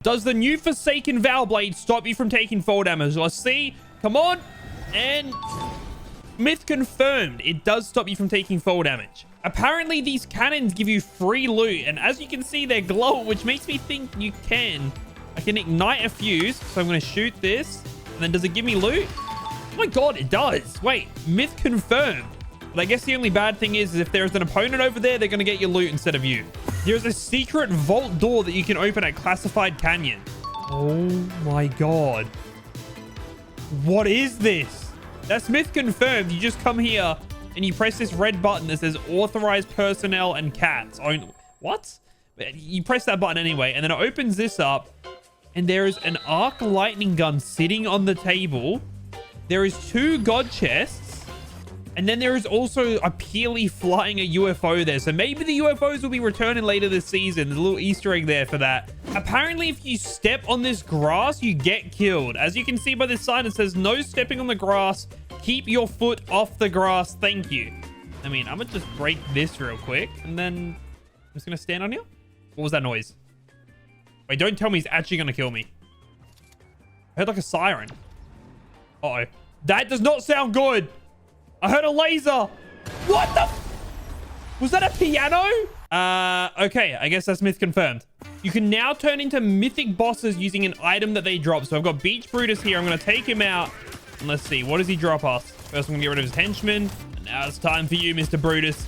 Does the new Forsaken Vow Blade stop you from taking fall damage? Let's see. Come on. And myth confirmed. It does stop you from taking fall damage. Apparently, these cannons give you free loot. And as you can see, they're glow, which makes me think you can. I can ignite a fuse. So I'm going to shoot this. And then does it give me loot? Oh my god, it does. Wait, myth confirmed. But I guess the only bad thing is if there's an opponent over there, they're going to get your loot instead of you. There's a secret vault door that you can open at Classified Canyon. Oh my god. What is this? That's myth confirmed. You just come here and you press this red button that says authorized personnel and cats only. What? You press that button anyway, and then it opens this up, and there is an arc lightning gun sitting on the table. There is 2 god chests. And then there is also a Peely flying a UFO there. So maybe the UFOs will be returning later this season. There's a little Easter egg there for that. Apparently, if you step on this grass, you get killed. As you can see by this sign, it says, no stepping on the grass. Keep your foot off the grass. Thank you. I mean, I'm going to just break this real quick. And then I'm just going to stand on here. What was that noise? Wait, don't tell me he's actually going to kill me. I heard like a siren. Uh-oh. That does not sound good. I heard a laser. What the? Was that a piano? Okay. I guess that's myth confirmed. You can now turn into mythic bosses using an item that they drop. So I've got Beach Brutus here. I'm going to take him out. And let's see. What does he drop us? First, I'm going to get rid of his henchmen. And now it's time for you, Mr. Brutus.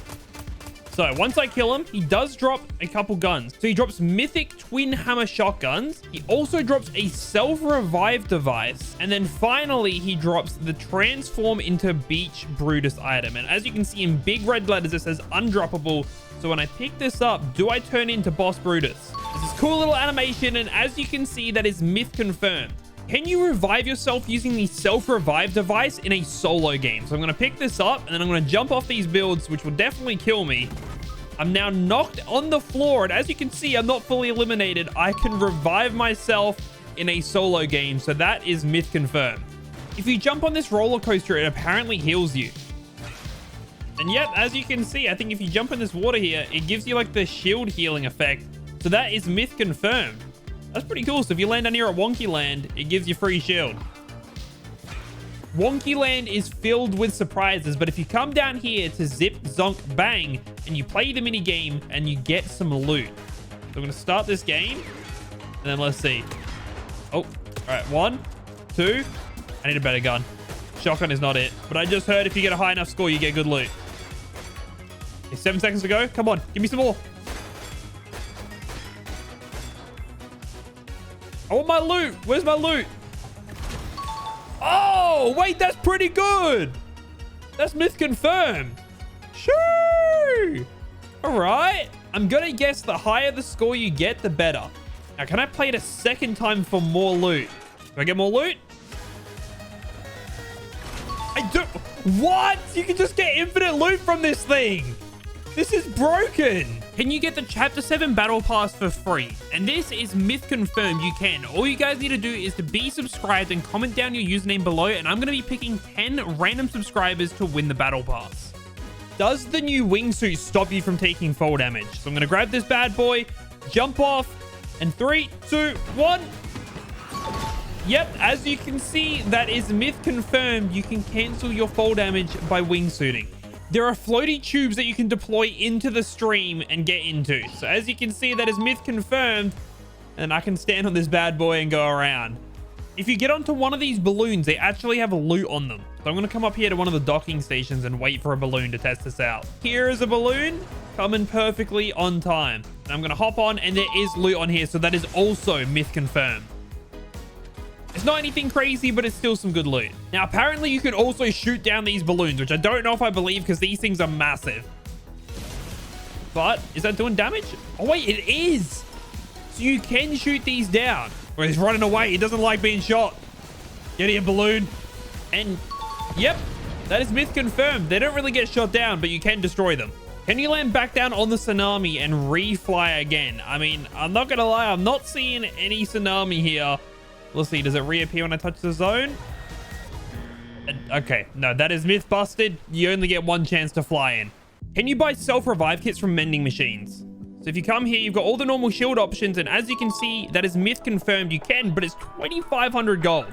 So once I kill him, he does drop a couple guns. So he drops mythic twin hammer shotguns. He also drops a self-revive device. And then finally, he drops the transform into Beach Brutus item. And as you can see in big red letters, it says undroppable. So when I pick this up, do I turn into Boss Brutus? This is cool little animation. And as you can see, that is myth confirmed. Can you revive yourself using the self-revive device in a solo game? So I'm going to pick this up and then I'm going to jump off these builds, which will definitely kill me. I'm now knocked on the floor. And as you can see, I'm not fully eliminated. I can revive myself in a solo game. So that is myth confirmed. If you jump on this roller coaster, it apparently heals you. And yep, as you can see, I think if you jump in this water here, it gives you like the shield healing effect. So that is myth confirmed. That's pretty cool. So if you land down here at Wonky Land, it gives you free shield. Wonky Land is filled with surprises, but if you come down here to Zip, Zonk, Bang, and you play the mini game and you get some loot. So I'm going to start this game, and then let's see. Oh, all right. 1, 2. I need a better gun. Shotgun is not it, but I just heard if you get a high enough score, you get good loot. Okay, 7 seconds to go. Come on, give me some more. I want my loot. Where's my loot? Oh, wait, that's pretty good. That's myth confirmed. Shoo. All right. I'm going to guess the higher the score you get, the better. Now, can I play it a second time for more loot? Do I get more loot? I do. What? You can just get infinite loot from this thing. This is broken. Can you get the Chapter 7 Battle Pass for free? And this is myth confirmed you can. All you guys need to do is to be subscribed and comment down your username below, and I'm going to be picking 10 random subscribers to win the Battle Pass. Does the new wingsuit stop you from taking fall damage? So I'm going to grab this bad boy, jump off, and 3, 2, 1. Yep, as you can see, that is myth confirmed. You can cancel your fall damage by wingsuiting. There are floaty tubes that you can deploy into the stream and get into. So as you can see, that is myth confirmed. And I can stand on this bad boy and go around. If you get onto one of these balloons, they actually have a loot on them. So I'm going to come up here to one of the docking stations and wait for a balloon to test this out. Here is a balloon coming perfectly on time. And I'm going to hop on and there is loot on here. So that is also myth confirmed. It's not anything crazy, but it's still some good loot. Now, apparently you can also shoot down these balloons, which I don't know if I believe because these things are massive. But is that doing damage? Oh, wait, it is. So you can shoot these down. Well, he's running away. He doesn't like being shot. Get here, balloon. And yep, that is myth confirmed. They don't really get shot down, but you can destroy them. Can you land back down on the tsunami and re-fly again? I mean, I'm not going to lie. I'm not seeing any tsunami here. Let's see. Does it reappear when I touch the zone? Okay. No, that is myth busted. You only get one chance to fly in. Can you buy self-revive kits from vending machines? So if you come here, you've got all the normal shield options. And as you can see, that is myth confirmed. You can, but it's 2,500 gold.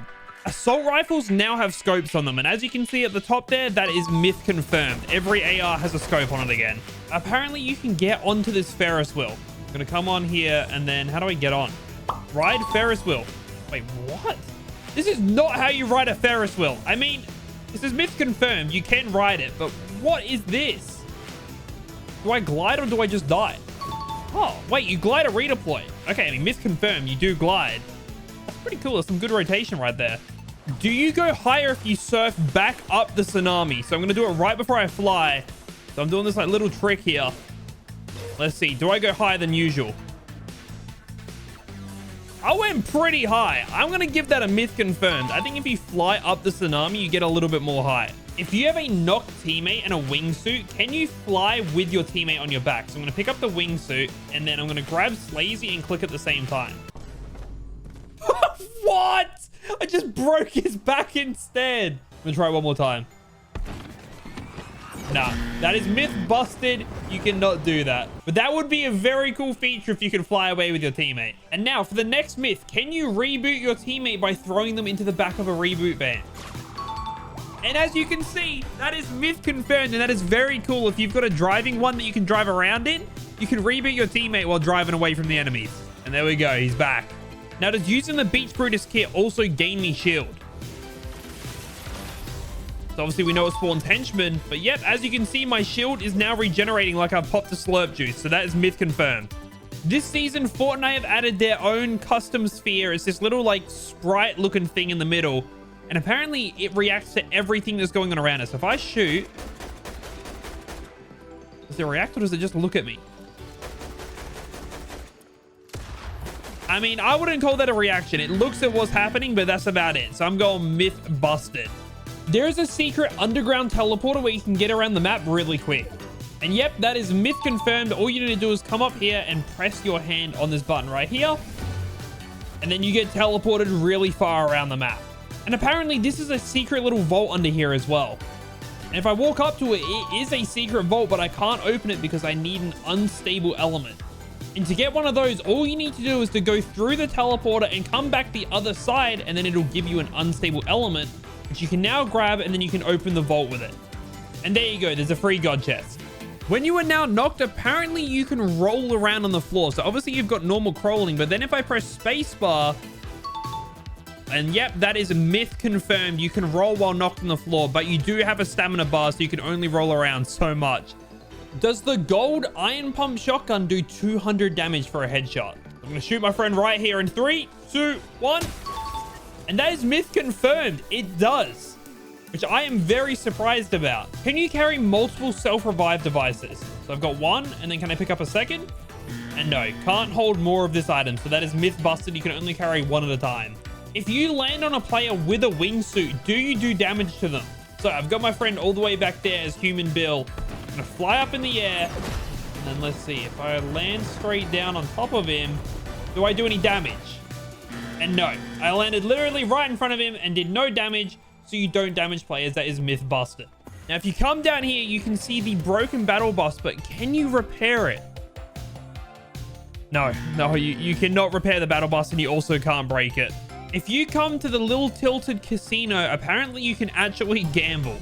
Assault rifles now have scopes on them. And as you can see at the top there, that is myth confirmed. Every AR has a scope on it again. Apparently, you can get onto this Ferris wheel. I'm going to come on here. And then how do I get on? Ride Ferris wheel. Wait, what? This is not how you ride a Ferris wheel. I mean, this is myth confirmed. You can ride it. But what is this? Do I glide or do I just die? Oh, wait, you glide or redeploy. Okay, I mean, myth confirmed. You do glide. That's pretty cool. There's some good rotation right there. Do you go higher if you surf back up the tsunami? So I'm going to do it right before I fly. So I'm doing this like little trick here. Let's see. Do I go higher than usual? I went pretty high. I'm going to give that a myth confirmed. I think if you fly up the tsunami, you get a little bit more high. If you have a knocked teammate and a wingsuit, can you fly with your teammate on your back? So I'm going to pick up the wingsuit and then I'm going to grab Slazy and click at the same time. What? I just broke his back instead. I'm going to try it one more time. Nah, that is myth busted. You cannot do that. But that would be a very cool feature if you could fly away with your teammate. And now for the next myth, can you reboot your teammate by throwing them into the back of a reboot van? And as you can see, that is myth confirmed, and that is very cool. If you've got a driving one that you can drive around in, you can reboot your teammate while driving away from the enemies. And there we go, he's back. Now, does using the Beach Brutus kit also gain me shield? So obviously we know it spawns henchmen, but yep, as you can see, my shield is now regenerating like I've popped a slurp juice. So that is myth confirmed. This season, Fortnite have added their own custom sphere. It's this little like sprite looking thing in the middle. And apparently it reacts to everything that's going on around us. If I shoot, does it react or does it just look at me? I mean, I wouldn't call that a reaction. It looks at what's happening, but that's about it. So I'm going myth busted. There is a secret underground teleporter where you can get around the map really quick. And yep, that is myth confirmed. All you need to do is come up here and press your hand on this button right here. And then you get teleported really far around the map. And apparently this is a secret little vault under here as well. And if I walk up to it, it is a secret vault, but I can't open it because I need an unstable element. And to get one of those, all you need to do is to go through the teleporter and come back the other side, and then it'll give you an unstable element, which you can now grab, and then you can open the vault with it. And there you go, there's a free god chest. When you are now knocked, apparently you can roll around on the floor. So obviously you've got normal crawling, but then if I press spacebar, and yep, that is myth confirmed. You can roll while knocked on the floor, but you do have a stamina bar, so you can only roll around so much. Does the gold iron pump shotgun do 200 damage for a headshot? I'm going to shoot my friend right here in 3, 2, 1. And that is myth confirmed. It does, which I am very surprised about. Can you carry multiple self-revive devices? So I've got one, and then can I pick up a second? And no, can't hold more of this item. So that is myth busted. You can only carry one at a time. If you land on a player with a wingsuit, do you do damage to them? So I've got my friend all the way back there as Human Bill. I'm going to fly up in the air. And then let's see. If I land straight down on top of him, do I do any damage? And no, I landed literally right in front of him and did no damage. So you don't damage players. That is myth busted. Now, if you come down here, you can see the broken battle bus, but can you repair it? No, you cannot repair the battle bus, and you also can't break it. If you come to the little tilted casino, apparently you can actually gamble.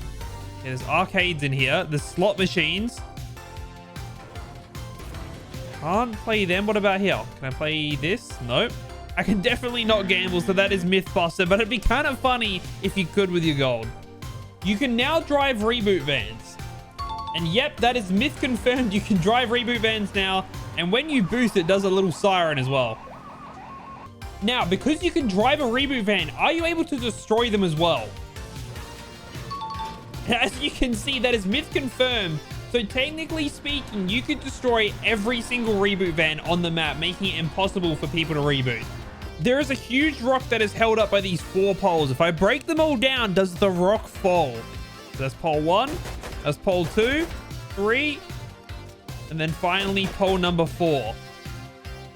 There's arcades in here. There's slot machines. Can't play them. What about here? Can I play this? Nope. I can definitely not gamble, so that is myth busted, but it'd be kind of funny if you could with your gold. You can now drive reboot vans. And yep, that is myth confirmed. You can drive reboot vans now, and when you boost, it does a little siren as well. Now, because you can drive a reboot van, are you able to destroy them as well? As you can see, that is myth confirmed. So technically speaking, you could destroy every single reboot van on the map, making it impossible for people to reboot. There is a huge rock that is held up by these 4 poles. If I break them all down, does the rock fall? So that's pole 1, that's pole 2, 3, and then finally pole number 4.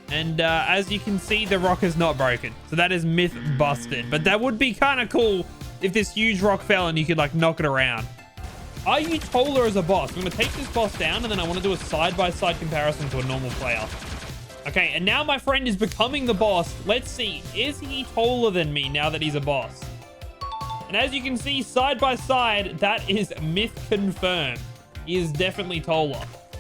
And as you can see, the rock is not broken. So that is myth busted. But that would be kind of cool if this huge rock fell and you could like knock it around. Are you taller as a boss? I'm going to take this boss down, and then I want to do a side-by-side comparison to a normal player. Okay, and now my friend is becoming the boss. Let's see. Is he taller than me now that he's a boss? And as you can see, side by side, that is myth confirmed. He is definitely taller.